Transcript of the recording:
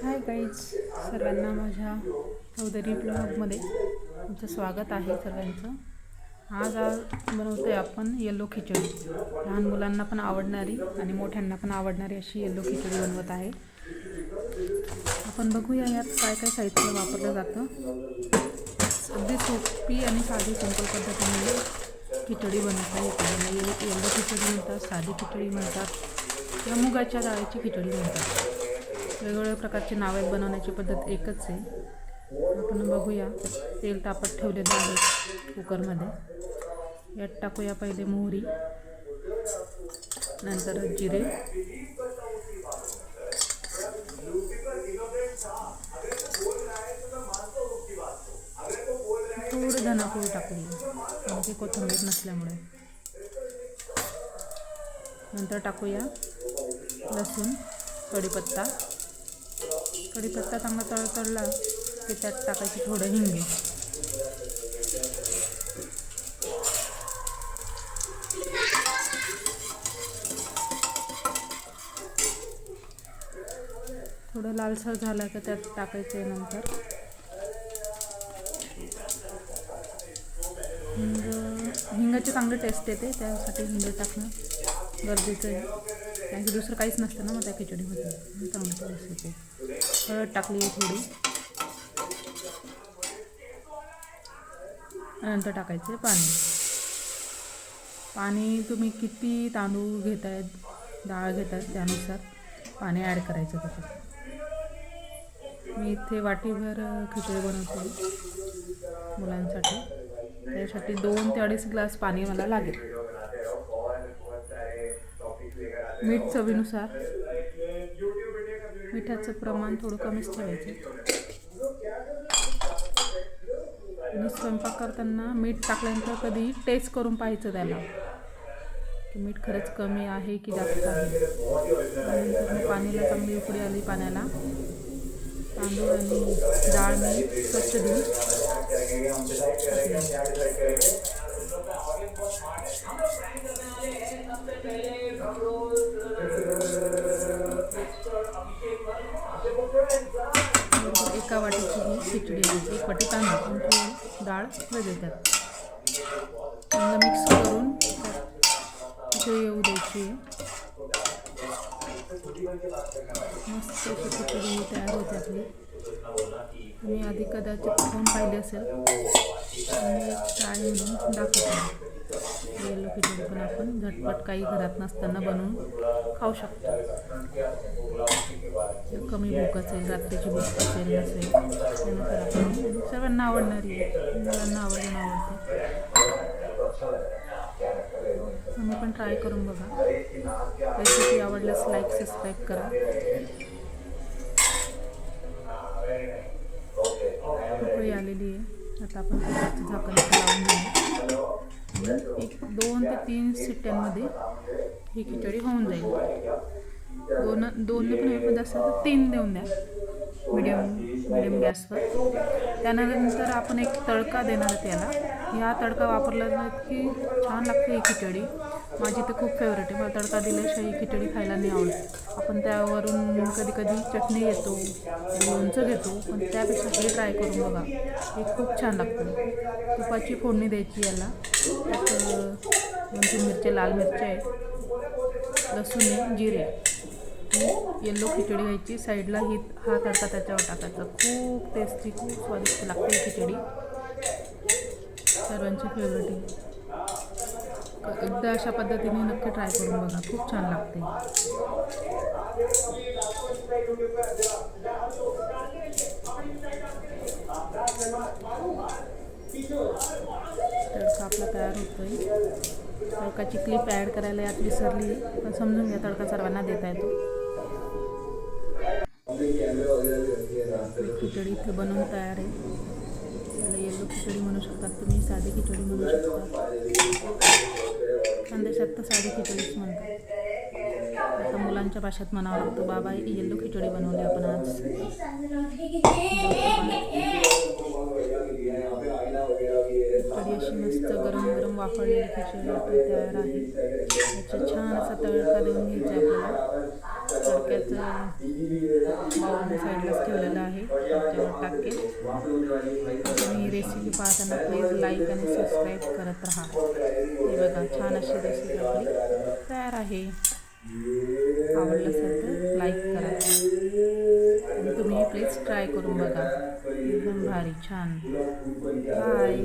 Hi guys, सर्वांना माझ्या चौधरी ब्लॉगमध्ये तुमचं स्वागत आहे सर्वांचं. आज बनवतो आहे आपण येलो खिचडी. लहान मुलांना पण आवडणारी आणि मोठ्यांना पण आवडणारी अशी येलो खिचडी बनवत आहे. आपण बघूया यात काय काय साहित्य वापरलं जातं. अगदी सोपी आणि साधी सिंपल पद्धतीने खिचडी बनवता येते. येलो खिचडी म्हणतात, साधी खिचडी म्हणतात किंवा मुगाच्या डाळीची खिचडी म्हणतात. वेगवेगळ्या प्रकारचे नावे बनवण्याची पद्धत एकच आहे. आपण बघूया. तेल तापत ठेवलेलं आहे कुकरमध्ये. यात टाकूया पहिले मोहरी, नंतर जिरे, थोडं धनापूड टाकूया म्हणजे कोथिंबीर नसल्यामुळे. नंतर टाकूया लसूण, कढीपत्ता. कढीपत्ता चांगला तळतळला की त्यात टाकायची थोडं हिंग. थोडं लालसर झालं की त्यात टाकायचं आहे नंतर हिंगाची चांगली टेस्ट येते, त्यासाठी हिंग टाकणं गरजेचं आहे. कारण की दुसरं काहीच नसतं ना मग त्या खिचडीमध्ये चांगली टेस्ट येते. हळद टाकली थोडी, नंतर टाकायचे पाणी तुम्ही किती तांदूळ घेताय, डाळ घेताय त्यानुसार पाणी ॲड करायचं त्याच्यात. मी इथे वाटीभर खिचडी बनवते मुलांसाठी, त्यासाठी 2 ते 2.5 ग्लास पाणी मला लागेल. मीठ चवीनुसार. मिठाचं प्रमाण थोडं कमीच ठेवायचं. आणि स्वयंपाक करताना मीठ टाकल्यानंतर कधी टेस्ट करून पाहायचं त्याला की मीठ खरंच कमी आहे की जास्त आहे. नंतर पाणीला चांगली उकळी आली पाण्याला, तांदूळ आणि डाळ मी स्वच्छ धुवून एका वाटीची ही खिचडी आहे. 1 वाटी तांदूळ आणि डाळ वेगळी त्यात चांगलं मिक्स करून खिचडी येऊ द्यायची. मस्त अशी खिचडी तयार होते आपली. तुम्ही आधी कदाचित खाऊन पाहिली असेल आणि ट्राय म्हणून दाखवतो. येलो खिचडी पण आपण झटपट काही घरात नसताना बनवून खाऊ शकतो. कमी भूक असेल, रात्रीची भूक असेल नसेल, त्यानुसार आपण सर्वांना आवडणारी आहे. मुलांना आवडते. तुम्ही पण ट्राय करून बघा. रेसिपी आवडल्यास लाईक, सबस्क्राईब करा. उकळी आलेली आहे. आता आपण झाकण लावून घेऊ. 2 ते 3 शिट्ट्यांमध्ये ही खिचडी होऊन जाईल. दोन पण होईल, पण जास्त 3 देऊन द्या मीडियम गॅसवर. त्यानंतर आपण एक तडका देणार आहे त्याला. ह्या तडका वापरला की छान लागते ही खिचडी. माझी तर खूप फेवरेट आहे. मला तडका दिल्याशिवाय ही खिचडी खायला नाही आवडत. आपण त्यावरून कधी कधी चटणी घेतो, लोणचं घेतो, पण त्यापेक्षा हे ट्राय करून बघा. हे खूप छान लागतं. तुपाची फोडणी द्यायची याला. त्यात 2-3 मिरच्या, लाल मिरच्या आहेत, लसूण, जिरे. येलो खिचडी घ्यायची साईडला. हा तडका त्याच्यावर टाकायचा. खूप टेस्टी, खूप स्वादिष्ट लागते ही खिचडी. सर्वांची फेवरेट आहे. एकदा अशा पद्धतीने नक्की ट्राय करून बघा. खूप छान लागते. तडका आपला तयार होतोय. तडकाची क्लिप ॲड करायला यात विसरली, पण समजून घ्या, तडका सर्वांना देता येतो. खिचडी इथे बनवून तयार आहे. त्याला येलो खिचडी म्हणू शकतात तुम्ही, साधी खिचडी म्हणू शकता. खानदेशात तर साधी खिचडीच म्हणतात. आता मुलांच्या भाषेत म्हणावं लागतं, बाबा येलो खिचडी बनवली आपण आज. खिचडी अशी मस्त गरम गरम वाफळलेली खिचडी तयार आहे. याचा छान असा तडका देऊन घ्यायचा आपल्याला. झुणक्याचं बाउल साईडलाच ठेवलेलं आहे, त्याच्यावर टाकेल. तुम्ही रेसिपी पाहताना प्लीज लाईक आणि सबस्क्राईब करत राहा. हे बघा, छान अशी रेसिपी आपली तयार आहे. आवडलं असेल तर लाईक करा आणि तुम्ही प्लीज ट्राय करून बघा. एकदम भारी छान. बाय.